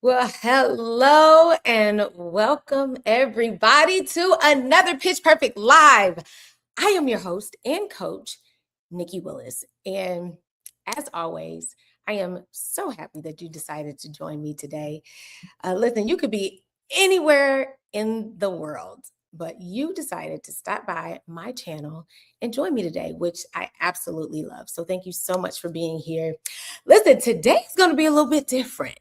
Well, hello and welcome everybody to another Pitch Perfect Live. I am your host and coach, Nicci Willis. And as always, I am so happy that you decided to join me today. Listen, you could be anywhere in the world, but you decided to stop by my channel and join me today, which I absolutely love. So thank you so much for being here. Listen, today's going to be a little bit different.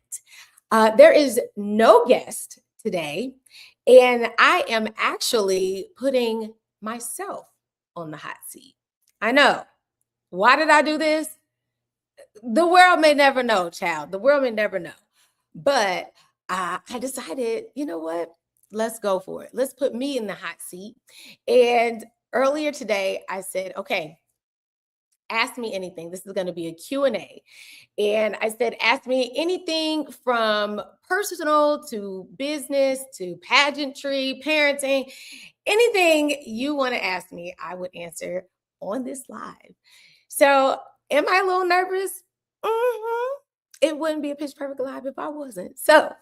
There is no guest today, and I am actually putting myself on the hot seat. I know. Why did I do this? The world may never know, child. The world may never know. But I decided, you know what? Let's go for it. Let's put me in the hot seat. And earlier today, I said, okay, ask me anything. This is going to be a Q&A. And I said, ask me anything from personal to business to pageantry, parenting, anything you want to ask me, I would answer on this live. So am I a little nervous? It wouldn't be a Pitch Perfect Live if I wasn't. So,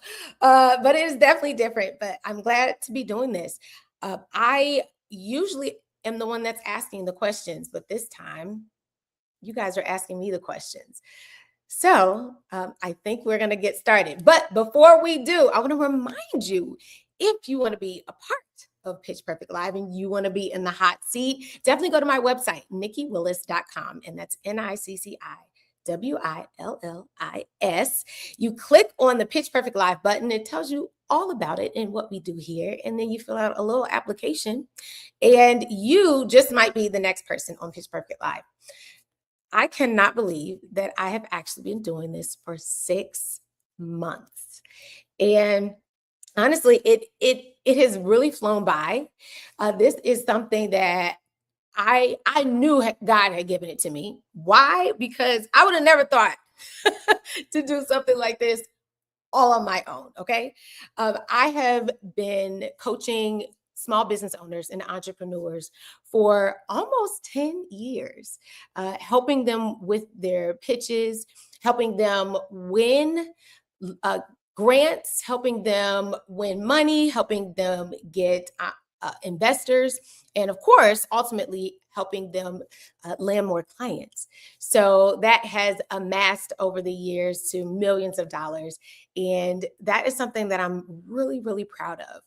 but it is definitely different, but I'm glad to be doing this. I usually am the one that's asking the questions, but this time you guys are asking me the questions. So I think we're going to get started. But before we do, I want to remind you, if you want to be a part of Pitch Perfect Live and you want to be in the hot seat, definitely go to my website, NicciWillis.com, and that's NICCIWILLIS. You click on the Pitch Perfect Live button. It tells you all about it and what we do here. And then you fill out a little application and you just might be the next person on Pitch Perfect Live. I cannot believe that I have actually been doing this for 6 months. And honestly, it has really flown by. This is something that I knew God had given it to me. Why? Because I would have never thought to do something like this all on my own. Okay. I have been coaching small business owners and entrepreneurs for almost 10 years, helping them with their pitches, helping them win grants, helping them win money, helping them get investors, and of course, ultimately helping them land more clients. So that has amassed over the years to millions of dollars. And that is something that I'm really, really proud of.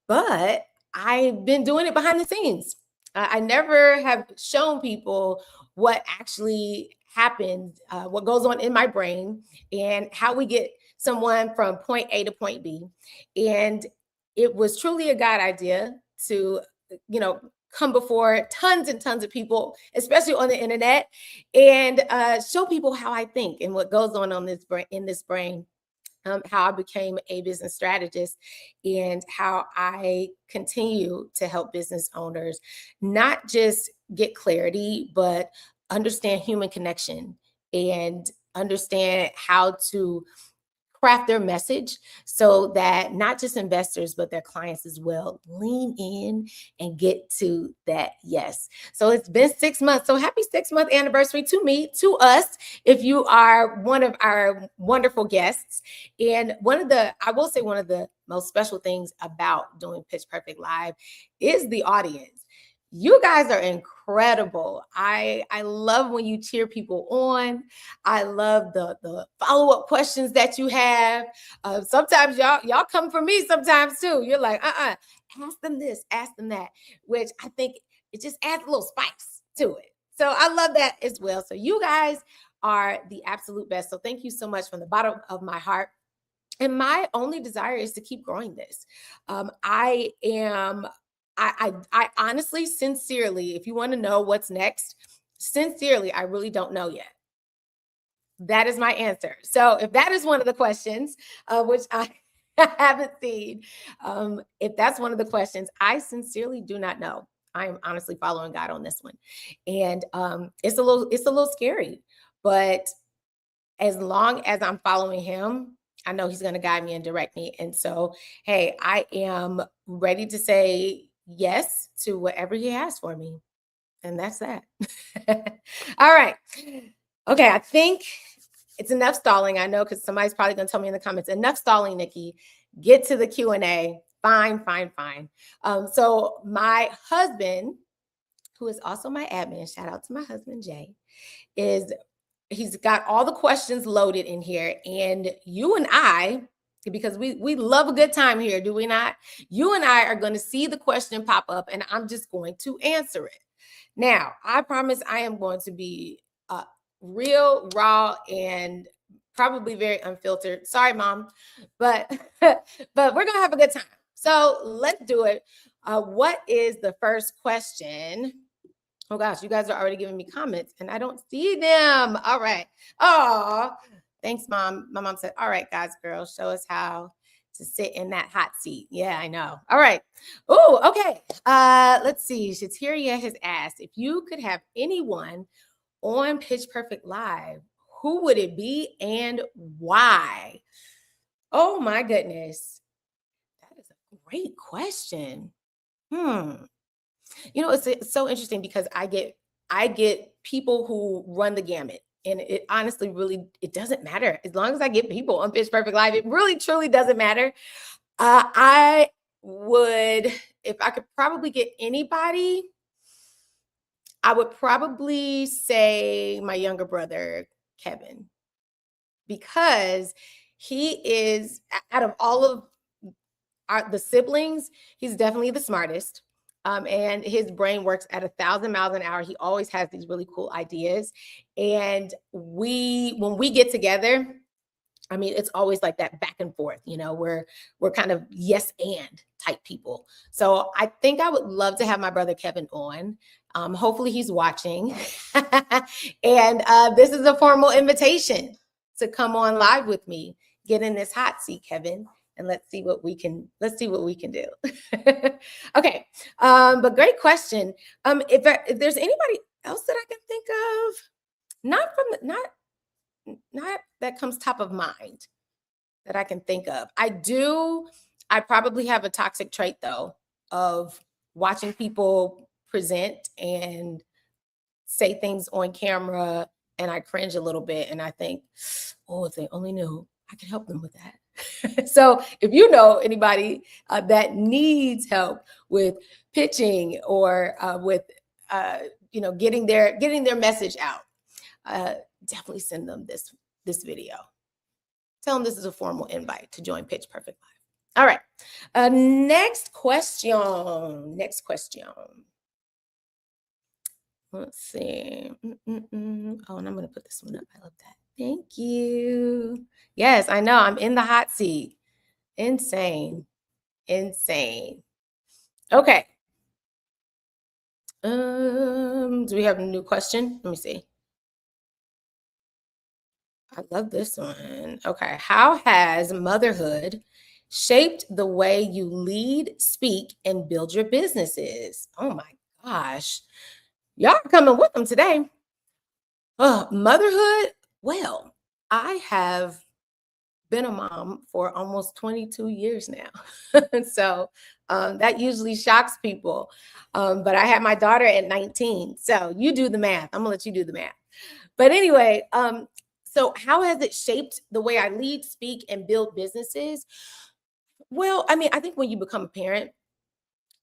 But I've been doing it behind the scenes. I never have shown people what actually happens, what goes on in my brain, and how we get someone from point A to point B. And it was truly a God idea to, come before tons and tons of people, especially on the internet, and show people how I think and what goes on this brain, in this brain. How I became a business strategist and how I continue to help business owners not just get clarity, but understand human connection and understand how to craft their message so that not just investors, but their clients as well lean in and get to that yes. So it's been 6 months. So happy 6-month anniversary to me, to us, if you are one of our wonderful guests. And I will say one of the most special things about doing Pitch Perfect Live is the audience. You guys are incredible. I love when you cheer people on. I love the follow-up questions that you have. Sometimes y'all come for me sometimes too. You're like, ask them this, ask them that, which I think it just adds a little spice to it. So I love that as well. So you guys are the absolute best. So thank you so much from the bottom of my heart. And my only desire is to keep growing this. I honestly, sincerely, if you want to know what's next, sincerely, I really don't know yet. That is my answer. So if that is one of the questions, which I haven't seen, if that's one of the questions, I sincerely do not know. I am honestly following God on this one. And it's a little scary, but as long as I'm following him, I know he's going to guide me and direct me. And so, hey, I am ready to say yes to whatever he has for me. And that's that. All right. Okay. I think It's enough stalling. I know, because somebody's probably going to tell me in the comments, enough stalling, Nicci. Get to the Q&A. Fine, fine, fine. So my husband, who is also my admin, shout out to my husband, Jay, he's got all the questions loaded in here. And you and I, because we love a good time here, do we not? You and I are going to see the question pop up, and I'm just going to answer it. Now, I promise I am going to be real, raw, and probably very unfiltered. Sorry, Mom, but but we're gonna have a good time. So let's do it. What is the first question? Oh gosh, you guys are already giving me comments and I don't see them. All right. Oh, thanks, Mom. My mom said, all right, guys, girls, show us how to sit in that hot seat. Yeah, I know. All right. Oh, okay. Let's see. Shatiria has asked, if you could have anyone on Pitch Perfect Live, who would it be and why? Oh my goodness. That is a great question. You know, it's so interesting because I get people who run the gamut. And it honestly really, it doesn't matter. As long as I get people on Pitch Perfect Live, it really truly doesn't matter. I would, if I could probably get anybody, I would probably say my younger brother, Kevin, because he is, out of all of the siblings, he's definitely the smartest. And his brain works at 1,000 miles an hour. He always has these really cool ideas. And when we get together, I mean, it's always like that back and forth, you know, we're kind of yes and type people. So I think I would love to have my brother Kevin on. Hopefully he's watching. And this is a formal invitation to come on live with me. Get in this hot seat, Kevin, and let's see what we can do. Okay. But great question. If there's anybody else that I can think of, not that comes top of mind that I can think of. I probably have a toxic trait though of watching people present and say things on camera, and I cringe a little bit and I think, oh, if they only knew, I could help them with that. So if you know anybody that needs help with pitching or with getting their message out, definitely send them this video. Tell them this is a formal invite to join Pitch Perfect Live. All right. Next question. Let's see. Oh, and I'm going to put this one up. I love that. Thank you. Yes, I know. I'm in the hot seat. Insane. Okay. Do we have a new question? Let me see. I love this one. Okay. How has motherhood shaped the way you lead, speak, and build your businesses? Oh my gosh. Y'all are coming with them today. Motherhood. Well, I have been a mom for almost 22 years now. So that usually shocks people. But I had my daughter at 19. So you do the math. I'm gonna let you do the math. But anyway, so how has it shaped the way I lead, speak, and build businesses? Well, I mean, I think when you become a parent,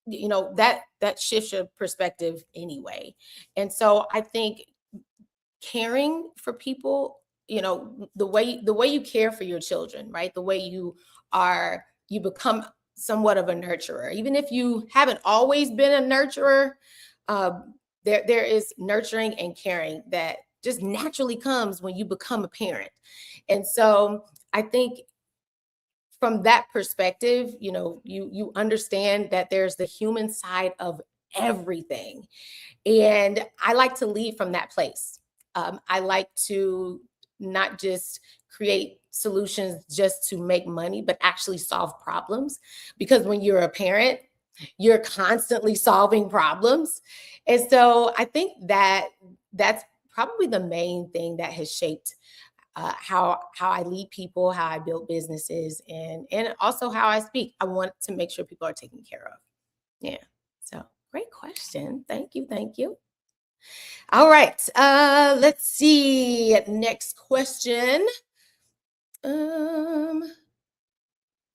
you know, that shifts your perspective anyway. And so I think caring for people, you know, the way you care for your children, right? The way you become somewhat of a nurturer. Even if you haven't always been a nurturer, there is nurturing and caring that just naturally comes when you become a parent. And so I think from that perspective, you know, you understand that there's the human side of everything. And I like to lead from that place. I like to not just create solutions just to make money, but actually solve problems. Because when you're a parent, you're constantly solving problems. And so I think that that's probably the main thing that has shaped how I lead people, how I build businesses, and also how I speak. I want to make sure people are taken care of. Yeah. So great question. Thank you. All right. Let's see. Next question.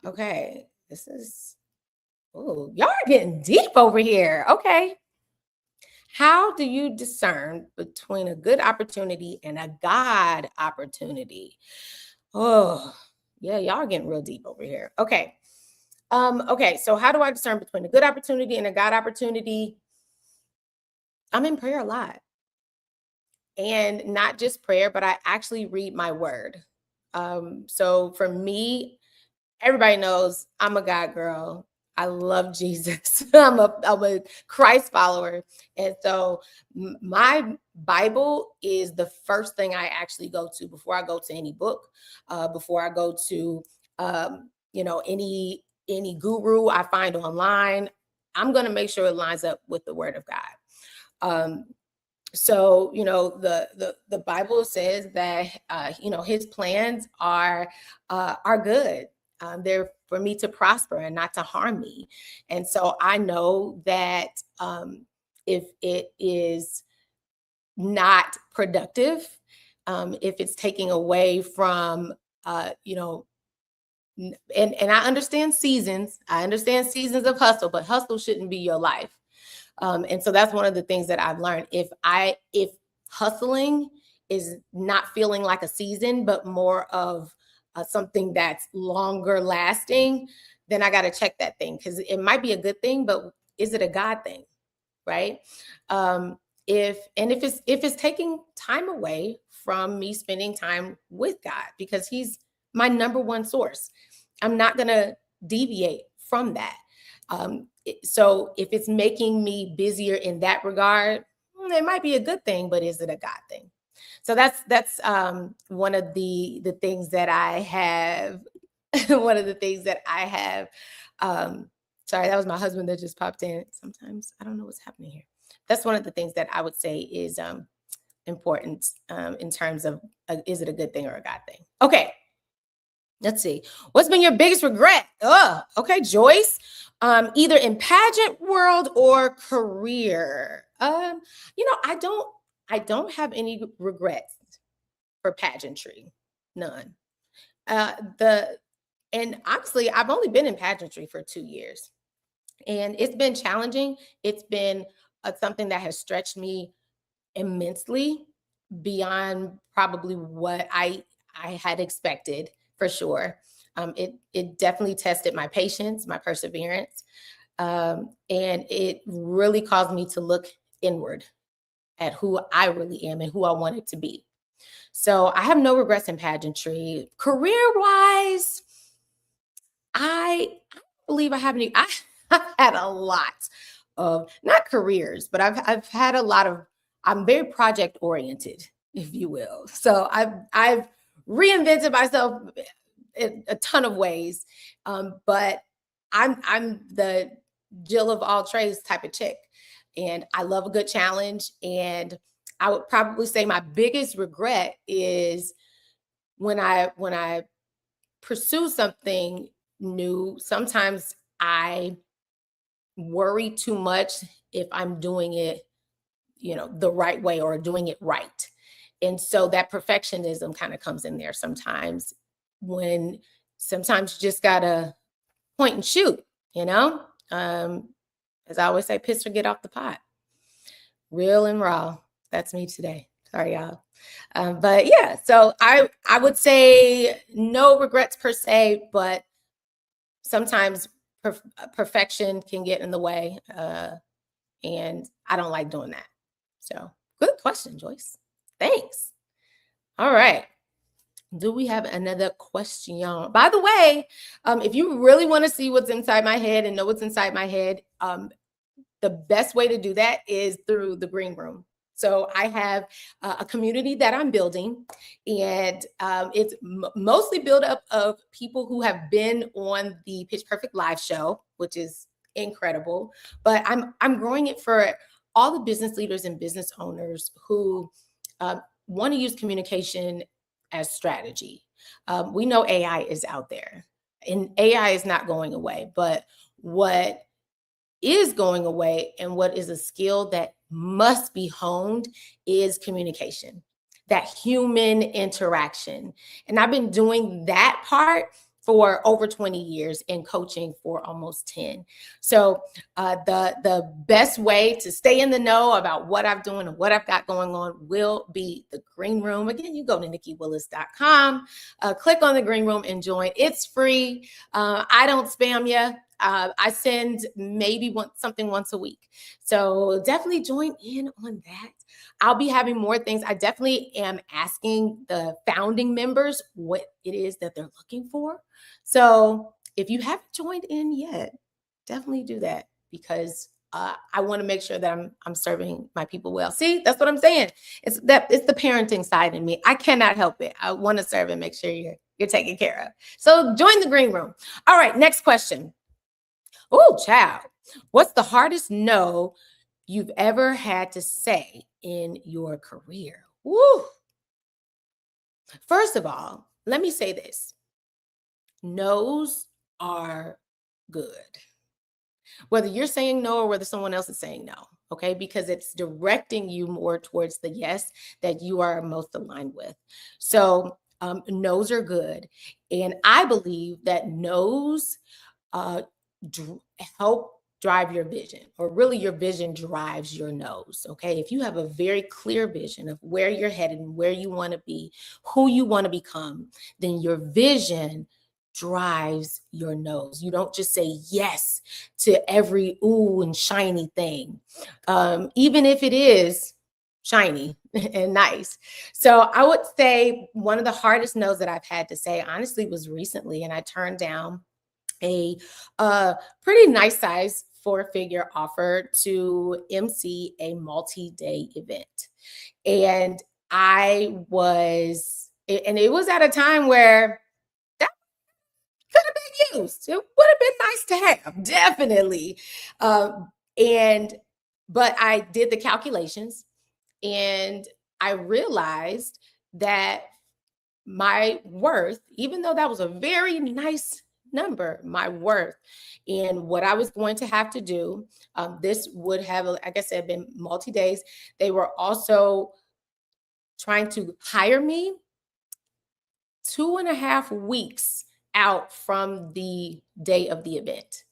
Okay. This is, oh, y'all are getting deep over here. Okay. How do you discern between a good opportunity and a God opportunity? Oh, yeah, y'all are getting real deep over here. Okay. Okay, so how do I discern between a good opportunity and a God opportunity? I'm in prayer a lot. And not just prayer, but I actually read my word. So for me, everybody knows I'm a God girl. I love Jesus. I'm a Christ follower. And so my Bible is the first thing I actually go to before I go to any book, before I go to any guru I find online. I'm going to make sure it lines up with the word of God. So the Bible says that his plans are good. They're for me to prosper and not to harm me. And so I know that if it is not productive, if it's taking away from and I understand seasons. I understand seasons of hustle, but hustle shouldn't be your life. And so that's one of the things that I've learned. If hustling is not feeling like a season, but more of something that's longer lasting, then I got to check that thing, because it might be a good thing, but is it a God thing, right? If it's taking time away from me spending time with God, because He's my number one source, I'm not gonna deviate from that. So if it's making me busier in that regard, it might be a good thing, but is it a God thing? So that's one of the things that I have. One of the things that I have. Sorry, that was my husband that just popped in. Sometimes I don't know what's happening here. That's one of the things that I would say is important in terms of is it a good thing or a God thing? Okay. Let's see. What's been your biggest regret? Okay, Joyce. Either in pageant world or career. I don't have any regrets for pageantry. None. And honestly, I've only been in pageantry for 2 years. And it's been challenging. It's been something that has stretched me immensely beyond probably what I had expected, for sure. It definitely tested my patience, my perseverance, and it really caused me to look inward at who I really am and who I wanted to be. So I have no regrets in pageantry. Career wise, I believe I have any. I've had a lot of, not careers, but I've had a lot of. I'm very project oriented, if you will. So I've reinvented myself in a ton of ways, but I'm the Jill of all trades type of chick, and I love a good challenge. And I would probably say my biggest regret is when I pursue something new. Sometimes I worry too much if I'm doing it, the right way or doing it right. And so that perfectionism kind of comes in there sometimes, when sometimes you just gotta point and shoot, you know? As I always say, piss or get off the pot. Real and raw. That's me today. Sorry, y'all. But yeah, so I would say no regrets per se, but sometimes perfection can get in the way, and I don't like doing that. So good question, Joyce. Thanks. All right. Do we have another question? By the way, if you really want to see what's inside my head and know what's inside my head, the best way to do that is through the green room. So I have a community that I'm building, and it's mostly built up of people who have been on the Pitch Perfect live show, which is incredible. But I'm growing it for all the business leaders and business owners who want to use communication as strategy. We know AI is out there, and AI is not going away. But what is going away and what is a skill that must be honed is communication, that human interaction. And I've been doing that part for over 20 years and coaching for almost 10. So the best way to stay in the know about what I'm doing and what I've got going on will be the green room. Again, you go to NicciWillis.com, click on the green room and join. It's free. I don't spam you. I send maybe something once a week. So definitely join in on that. I'll be having more things. I definitely am asking the founding members what it is that they're looking for. So if you haven't joined in yet, definitely do that, because I want to make sure that I'm serving my people well. See, that's what I'm saying. It's the parenting side in me. I cannot help it. I want to serve and make sure you're taken care of. So join the green room. All right, next question. Oh, child. What's the hardest no you've ever had to say in your career? Woo. First of all, let me say this. No's are good. Whether you're saying no or whether someone else is saying no, okay? Because it's directing you more towards the yes that you are most aligned with. So no's are good. And I believe that no's help drive your vision, or really your vision drives your no's. Okay. If you have a very clear vision of where you're headed and where you want to be, who you want to become, then your vision drives your no's. You don't just say yes to every ooh and shiny thing, even if it is shiny and nice. So I would say one of the hardest no's that I've had to say, honestly, was recently, and I turned down a pretty nice size 4-figure offer to MC a multi-day event. And it was at a time where that could have been used. It would have been nice to have, definitely. But I did the calculations and I realized that my worth, even though that was a very nice number, my worth and what I was going to have to do, this would have, like I said, been multi-days. They were also trying to hire me 2.5 weeks out from the day of the event.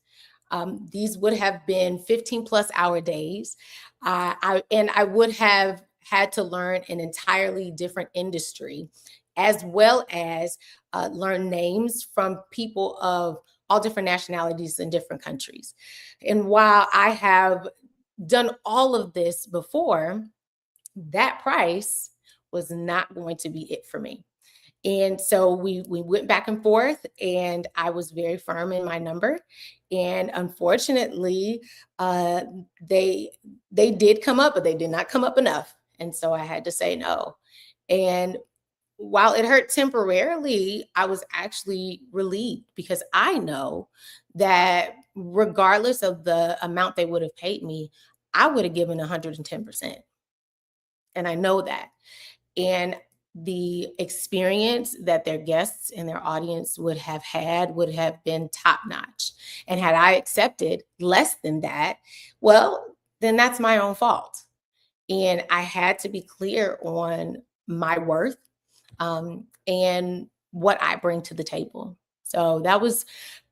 These would have been 15+ hour days. I would have had to learn an entirely different industry, as well as learn names from people of all different nationalities in different countries. And while I have done all of this before, that price was not going to be it for me. And so we went back and forth, and I was very firm in my number. And unfortunately, they did come up, but they did not come up enough. And so I had to say no. And while it hurt temporarily, I was actually relieved, because I know that regardless of the amount they would have paid me, I would have given 110%. And I know that. And the experience that their guests and their audience would have had would have been top notch. And had I accepted less than that, well, then that's my own fault. And I had to be clear on my worth, and what I bring to the table. So that was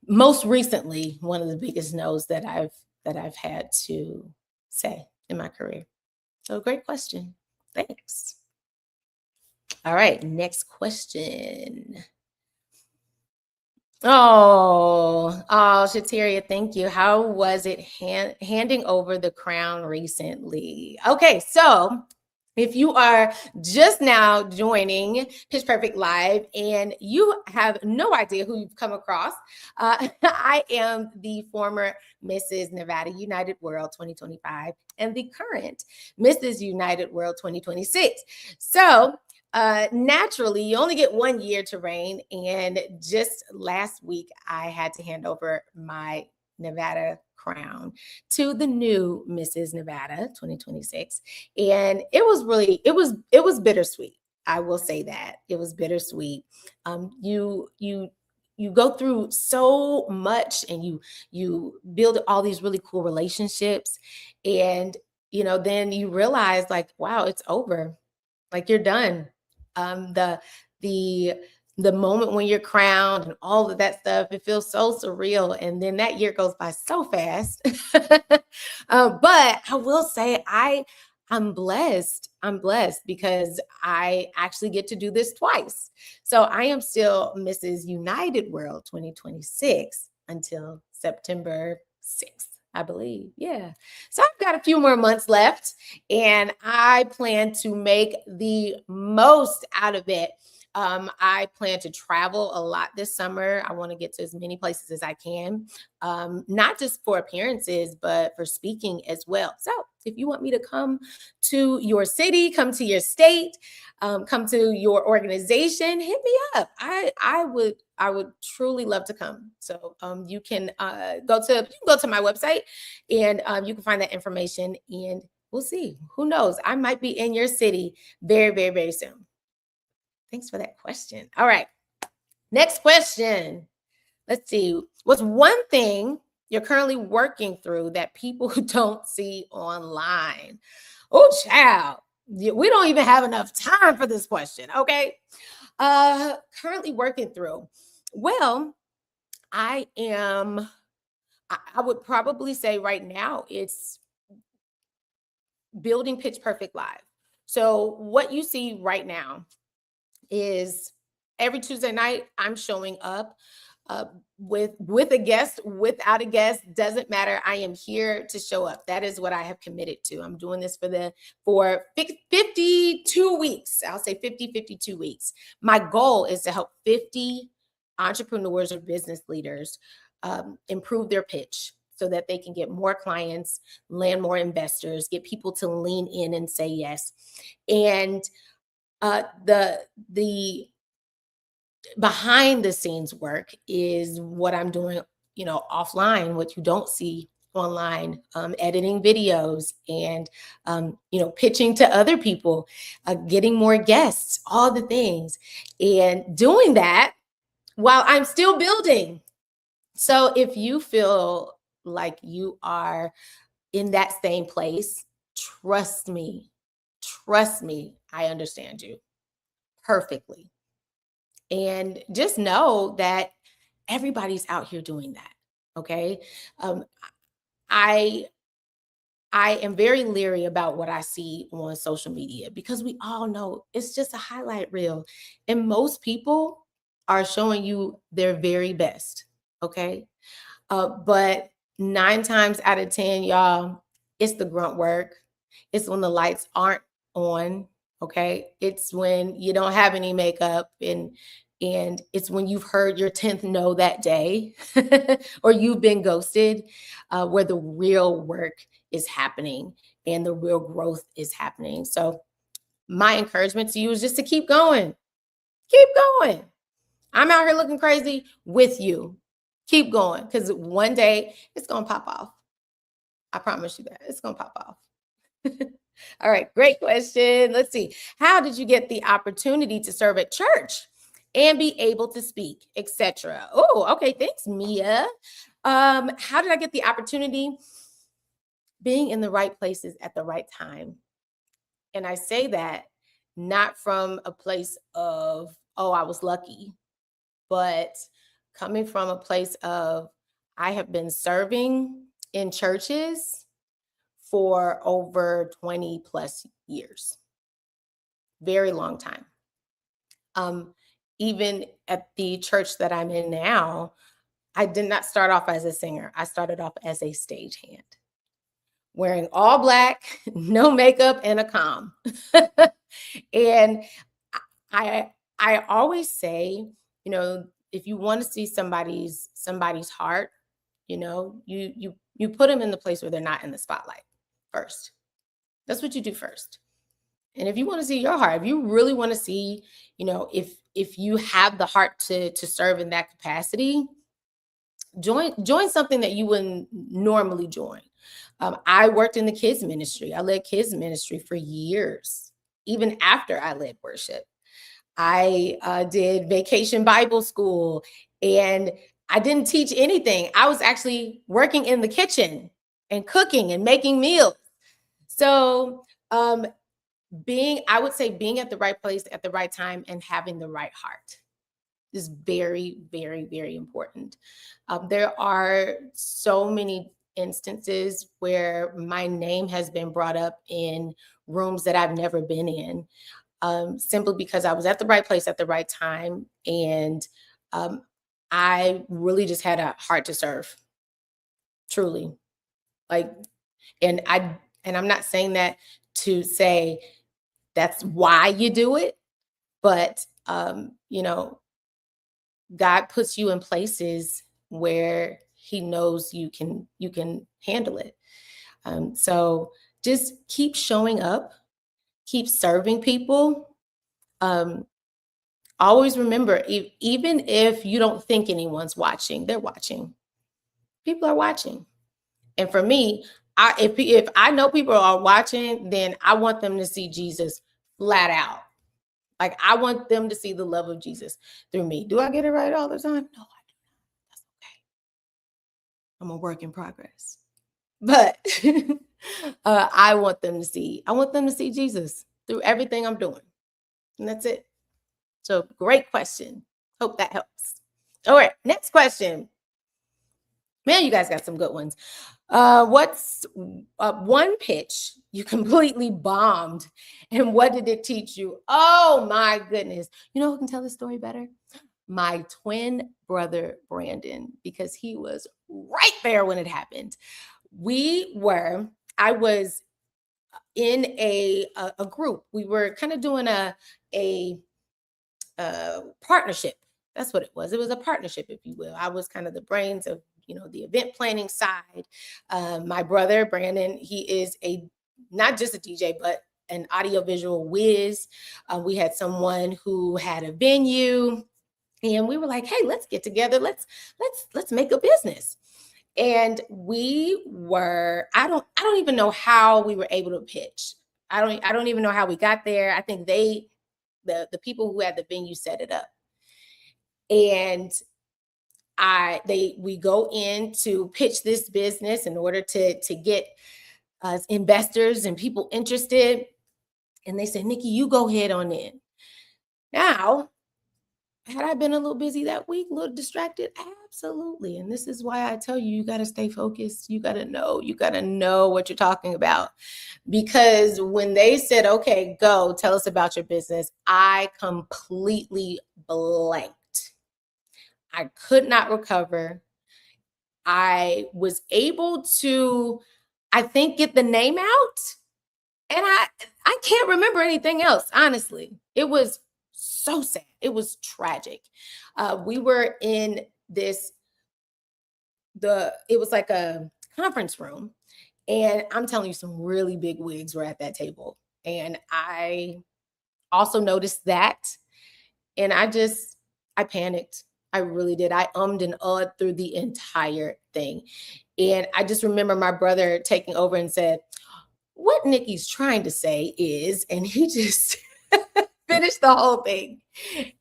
most recently one of the biggest no's that I've had to say in my career. So great question. Thanks. All right, next question. Shataria, thank you. How was it handing over the crown recently? Okay, so if you are just now joining Pitch Perfect Live and you have no idea who you've come across, I am the former Mrs. Nevada United World 2025 and the current Mrs. United World 2026. So naturally, you only get 1 year to reign. And just last week, I had to hand over my Nevada crown to the new Mrs. Nevada 2026. And it was bittersweet. I will say that it was bittersweet. You you go through so much, and you build all these really cool relationships, and then you realize, like, wow, it's over. Like, you're done. Um, the the the moment when you're crowned and all of that stuff, it feels so surreal. And then that year goes by so fast. But I will say, I'm blessed. I'm blessed because I actually get to do this twice. So I am still Mrs. United World 2026 until September 6th, I believe. Yeah. So I've got a few more months left, and I plan to make the most out of it. I plan to travel a lot this summer. I want to get to as many places as I can, not just for appearances, but for speaking as well. So if you want me to come to your city, come to your state, come to your organization, hit me up. I would truly love to come. So you can go to my website, and you can find that information, and we'll see. Who knows? I might be in your city very, very, very soon. Thanks for that question. All right. Next question. Let's see. What's one thing you're currently working through that people don't see online? Oh, child. We don't even have enough time for this question. Okay. Currently working through. Well, I would probably say right now it's building Pitch Perfect Live. So what you see right now is every Tuesday night I'm showing up with a guest, without a guest, doesn't matter. I am here to show up. That is what I have committed to. I'm doing this for 52 weeks. I'll say 52 weeks. My goal is to help 50 entrepreneurs or business leaders improve their pitch so that they can get more clients, land more investors, get people to lean in and say yes. And the behind the scenes work is what I'm doing, offline, what you don't see online, editing videos, and pitching to other people, getting more guests, all the things, and doing that while I'm still building. So if you feel like you are in that same place, trust me, I understand you perfectly. And just know that everybody's out here doing that. Okay. Um, I I am very leery about what I see on social media because we all know it's just a highlight reel. And most people are showing you their very best. Okay. But 9 times out of 10, y'all, it's the grunt work. It's when the lights aren't on. Okay. It's when you don't have any makeup, and it's when you've heard your 10th no that day or you've been ghosted, where the real work is happening and the real growth is happening. So my encouragement to you is just to keep going. Keep going. I'm out here looking crazy with you. Keep going, because one day it's going to pop off. I promise you that. It's going to pop off. All right, great question. Let's see. How did you get the opportunity to serve at church and be able to speak, etc.? Oh, okay. Thanks, Mia. How did I get the opportunity? Being in the right places at the right time. And I say that not from a place of, oh, I was lucky, but coming from a place of, I have been serving in churches for over 20 plus years. Very long time. Even at the church that I'm in now, I did not start off as a singer. I started off as a stagehand, wearing all black, no makeup, and a comm. And I always say, if you want to see somebody's heart, you put them in the place where they're not in the spotlight first. That's what you do first. And if you want to see your heart, if you really want to see, if you have the heart to serve in that capacity, join something that you wouldn't normally join. I worked in the kids ministry. I led kids ministry for years, even after I led worship. I did vacation Bible school And I didn't teach anything. I was actually working in the kitchen and cooking and making meals. So, I would say being at the right place at the right time and having the right heart is very, very, very important. There are so many instances where my name has been brought up in rooms that I've never been in, simply because I was at the right place at the right time. And um, I really just had a heart to serve, truly. Like, and I'm not saying that to say that's why you do it, but God puts you in places where he knows you can handle it. So just keep showing up, keep serving people. Um, Always remember, even if you don't think anyone's watching, they're watching. People are watching. And for me, if I know people are watching, then I want them to see Jesus flat out. Like, I want them to see the love of Jesus through me. Do I get it right all the time? No, I do not. That's okay. I'm a work in progress. But I want them to see Jesus through everything I'm doing. And that's it. So, great question. Hope that helps. All right, next question. Man, you guys got some good ones. What's one pitch you completely bombed, and what did it teach you? Oh my goodness! You know who can tell the story better? My twin brother Brandon, because he was right there when it happened. I was in a group. We were kind of doing a partnership. That's what it was. It was a partnership, if you will. I was kind of the brains of the event planning side. My brother Brandon, he is not just a DJ, but an audiovisual whiz. We had someone who had a venue, and we were like, "Hey, let's get together. Let's make a business." And I don't even know how we were able to pitch. I don't even know how we got there. I think the people who had the venue set it up. And we go in to pitch this business in order to get investors and people interested. And they said, "Nicci, you go ahead on in." Now, had I been a little busy that week, a little distracted? Absolutely. And this is why I tell you, you got to stay focused. You got to know what you're talking about. Because when they said, "Okay, go, tell us about your business," I completely blanked. I could not recover. I was able to, I think, get the name out. And I can't remember anything else, honestly. It was so sad. It was tragic. We were in it was like a conference room. And I'm telling you, some really big wigs were at that table. And I also noticed that. And I panicked. I really did. I ummed and uhed through the entire thing. And I just remember my brother taking over and said, "What Nicci's trying to say is," and he just finished the whole thing.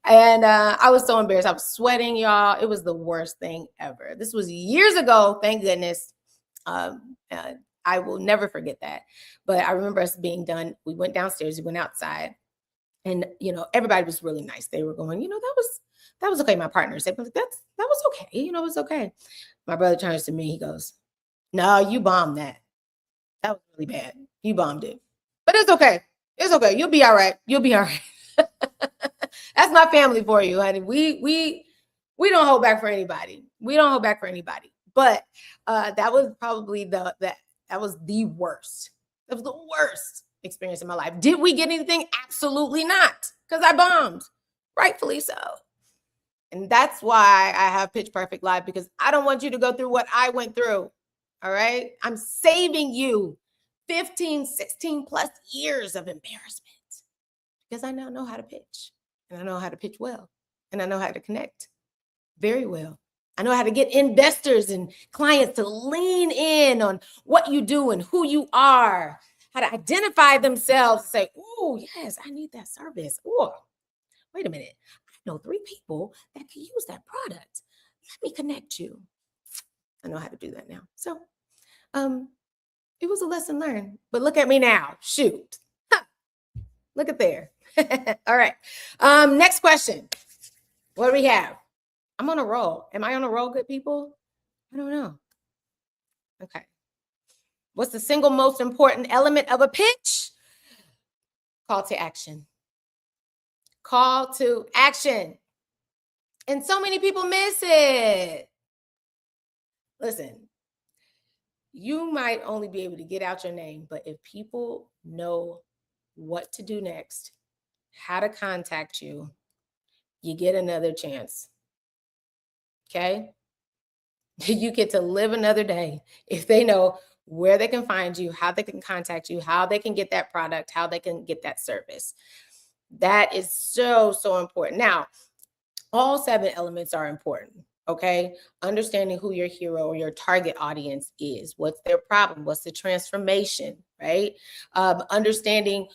And I was so embarrassed. I was sweating, y'all. It was the worst thing ever. This was years ago, thank goodness. I will never forget that. But I remember us being done. We went downstairs, we went outside, and everybody was really nice. They were going, that was okay. My partner said, "That was okay. It was okay." My brother turns to me, he goes, "No, you bombed that. That was really bad. You bombed it. But it's okay. It's okay. You'll be all right. You'll be all right." That's my family for you, honey. We don't hold back for anybody. We don't hold back for anybody. But that was probably that was the worst. That was the worst experience in my life. Did we get anything? Absolutely not, because I bombed, rightfully so. And that's why I have Pitch Perfect Live, because I don't want you to go through what I went through. All right. I'm saving you 15, 16 plus years of embarrassment, because I now know how to pitch, and I know how to pitch well, and I know how to connect very well. I know how to get investors and clients to lean in on what you do and who you are, how to identify themselves and say, "Oh, yes, I need that service." Oh, wait a minute. I know 3 people that can use that product. Let me connect you. I know how to do that now. So it was a lesson learned, but look at me now. Shoot. Huh. Look at there. All right. Next question. What do we have? I'm on a roll. Am I on a roll, good people? I don't know. Okay. What's the single most important element of a pitch? Call to action. Call to action. And so many people miss it. Listen, you might only be able to get out your name, but if people know what to do next, how to contact you, you get another chance. Okay? You get to live another day if they know where they can find you, how they can contact you, how they can get that product, how they can get that service. That is so, so important. Now, all 7 elements are important. Okay. Understanding who your hero or your target audience is, what's their problem, what's the transformation, right? Understanding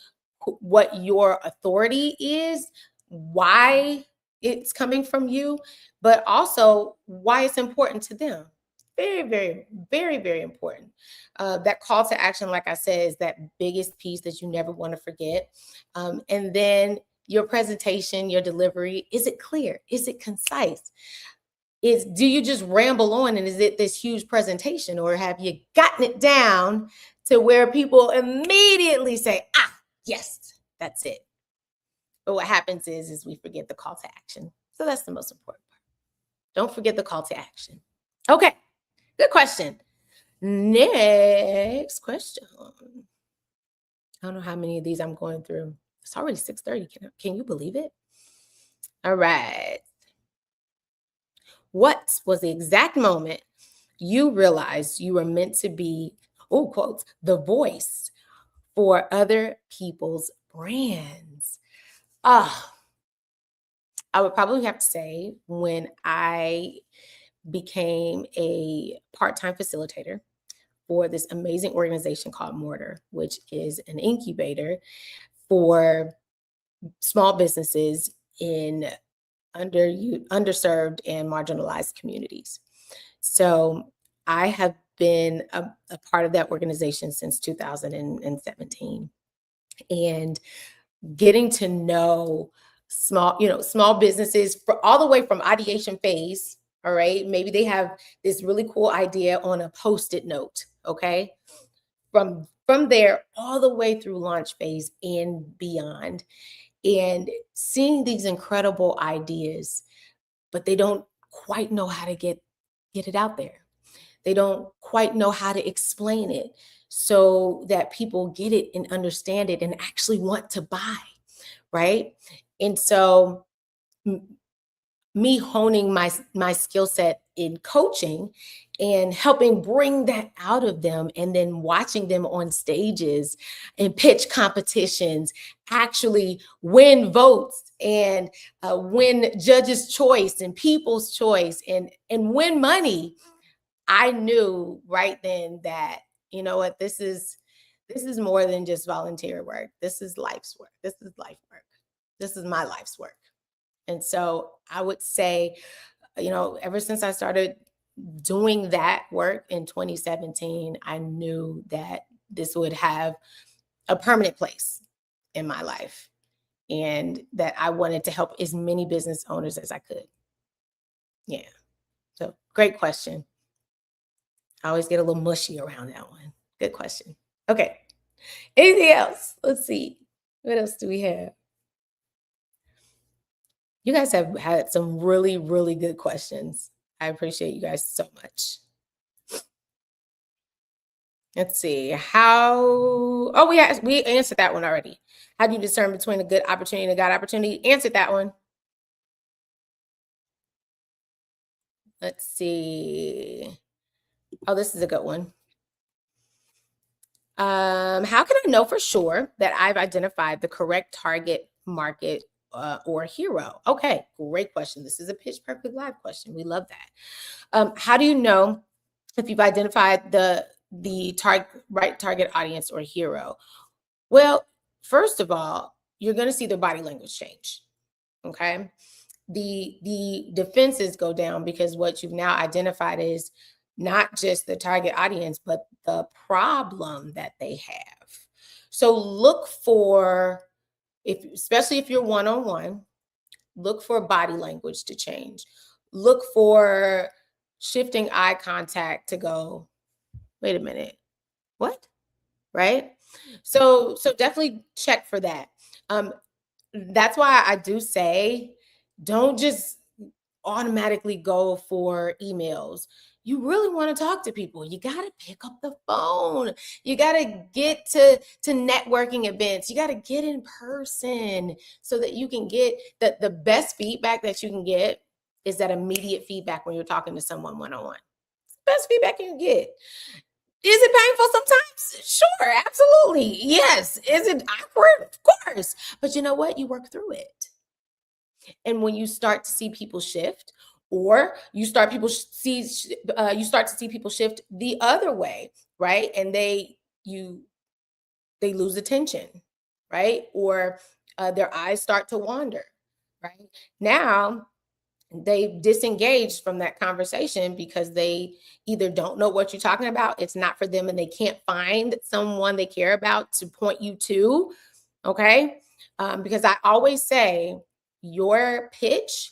what your authority is, why it's coming from you, but also why it's important to them. Very, very, very, very important. That call to action, like I said, is that biggest piece that you never want to forget. And then your presentation, your delivery, is it clear? Is it concise? Do you just ramble on and is it this huge presentation, or have you gotten it down to where people immediately say, yes, that's it. But what happens is we forget the call to action. So that's the most important part. Don't forget the call to action. Okay, good question. Next question. I don't know how many of these I'm going through. It's already 6:30. Can you believe it? All right. What was the exact moment you realized you were meant to be, quotes, the voice for other people's brands? I would probably have to say when I became a part-time facilitator for this amazing organization called Mortar, which is an incubator for small businesses in underserved and marginalized communities. So I have been a part of that organization since 2017, and getting to know small businesses all the way from ideation phase. All right. Maybe they have this really cool idea on a Post-it note. Okay. From there all the way through launch phase and beyond, and seeing these incredible ideas, but they don't quite know how to get it out there. They don't quite know how to explain it so that people get it and understand it and actually want to buy, right? And so me honing my skill set in coaching and helping bring that out of them, and then watching them on stages and pitch competitions actually win votes and win judges' choice and people's choice and win money. I knew right then that, you know what, this is more than just volunteer work. This is life's work. This is life work. This is my life's work. And so I would say, ever since I started doing that work in 2017, I knew that this would have a permanent place in my life, and that I wanted to help as many business owners as I could. Yeah. So great question. I always get a little mushy around that one. Good question. Okay. Anything else? Let's see. What else do we have? You guys have had some really, really good questions. I appreciate you guys so much. Let's see. We answered that one already. How do you discern between a good opportunity and a God opportunity? Answered that one. Let's see. Oh, this is a good one. How can I know for sure that I've identified the correct target market or hero? Okay, great question. This is a Pitch Perfect Live question. We love that. How do you know if you've identified the right target audience or hero? Well, first of all, you're going to see their body language change. Okay. the defenses go down, because what you've now identified is not just the target audience, but the problem that they have. So look for, especially if you're one-on-one, look for body language to change. Look for shifting eye contact to go, wait a minute, what? Right? So definitely check for that. That's why I do say, don't just automatically go for emails. You really want to talk to people. You got to pick up the phone. You got to get to networking events. You got to get in person so that you can get the best feedback that you can get is that immediate feedback when you're talking to someone one-on-one. Best feedback you can get. Is it painful sometimes? Sure, absolutely. Yes. Is it awkward? Of course. But you know what? You work through it. And when you start to see people shift, or you start to see people shift the other way, right? And they lose attention, right? Or their eyes start to wander, right? Now they've disengaged from that conversation because they either don't know what you're talking about, it's not for them, and they can't find someone they care about to point you to. Okay. Because I always say your pitch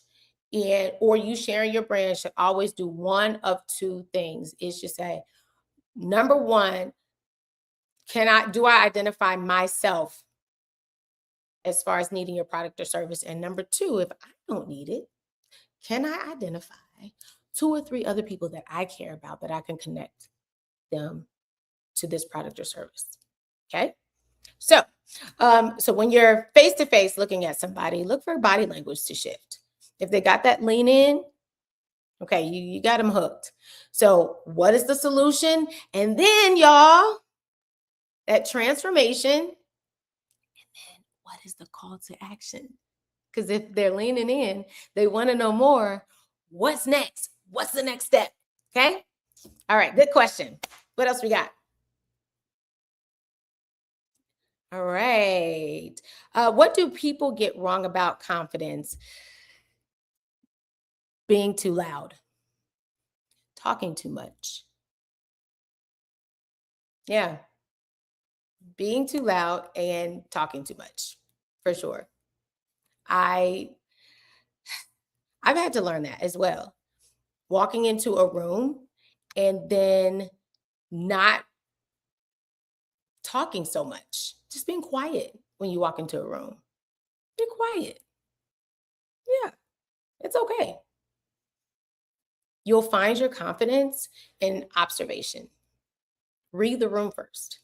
or you sharing your brand should always do one of two things. Is just say, number one, do I identify myself as far as needing your product or service? And number two, if I don't need it, can I identify 2 or 3 other people that I care about that I can connect them to this product or service? Okay. So, so when you're face to face looking at somebody, look for body language to shift. If they got that lean in, okay, you got them hooked. So what is the solution? And then y'all, that transformation. And then what is the call to action? Because if they're leaning in, they want to know more. What's next? What's the next step? Okay. All right. Good question. What else we got? All right. What do people get wrong about confidence? Being too loud, talking too much. Yeah. Being too loud and talking too much, for sure. I've had to learn that as well. Walking into a room and then not talking so much, just being quiet when you walk into a room. Be quiet. Yeah, it's okay. You'll find your confidence in observation. Read the room first.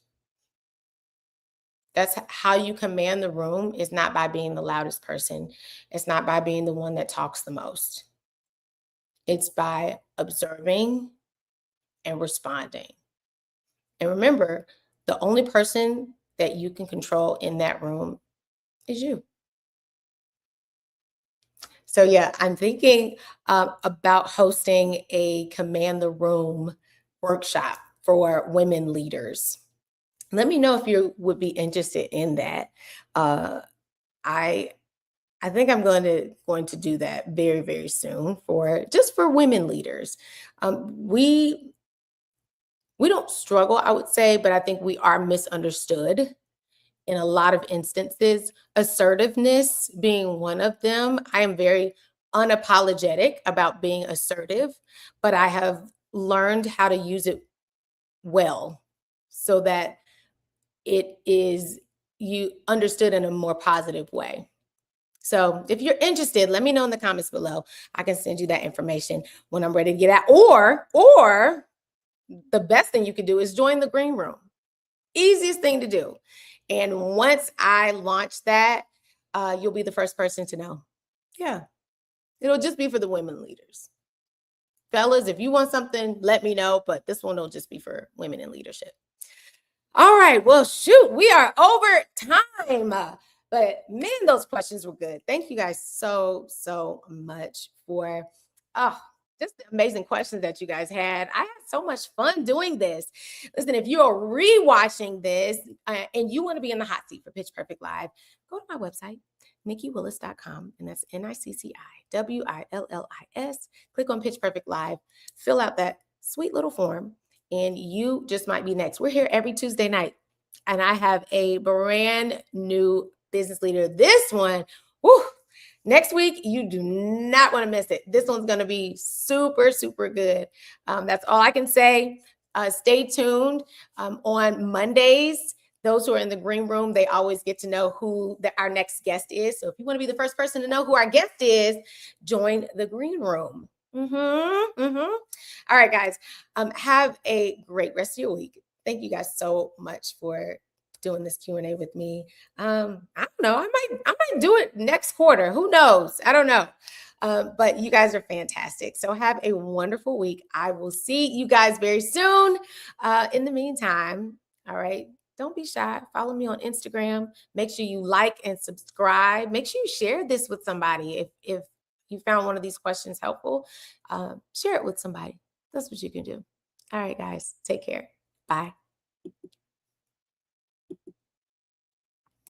That's how you command the room, is not by being the loudest person. It's not by being the one that talks the most. It's by observing and responding. And remember, the only person that you can control in that room is you. So yeah, I'm thinking about hosting a command the room workshop for women leaders. Let me know if you would be interested in that. I I think I'm going to do that very, very soon for women leaders. We don't struggle, I would say, but I think we are misunderstood in a lot of instances. Assertiveness being one of them. I am very unapologetic about being assertive, but I have learned how to use it well so that it is you understood in a more positive way. So if you're interested, let me know in the comments below. I can send you that information when I'm ready to get out. Or the best thing you can do is join the green room. Easiest thing to do. And once I launch that, you'll be the first person to know. Yeah. It'll just be for the women leaders. Fellas, if you want something, let me know. But this one will just be for women in leadership. All right. Well, shoot, we are over time. But man, those questions were good. Thank you guys so much for just the amazing questions that you guys had. I had so much fun doing this. Listen, if you are rewatching this and you want to be in the hot seat for Pitch Perfect Live, go to my website, NicciWillis.com, and that's NICCIWILLIS. Click on Pitch Perfect Live, fill out that sweet little form, and you just might be next. We're here every Tuesday night, and I have a brand new business leader. This one, whew, next week, you do not want to miss it. This one's going to be super, super good. That's all I can say. Stay tuned on Mondays. Those who are in the green room, they always get to know who our next guest is. So if you want to be the first person to know who our guest is, join the green room. All right, guys. Have a great rest of your week. Thank you guys so much for doing this Q&A with me. I don't know. I might do it next quarter. Who knows? I don't know. But you guys are fantastic. So have a wonderful week. I will see you guys very soon. In the meantime, all right, don't be shy. Follow me on Instagram. Make sure you like and subscribe. Make sure you share this with somebody. If you found one of these questions helpful, share it with somebody. That's what you can do. All right, guys, take care. Bye.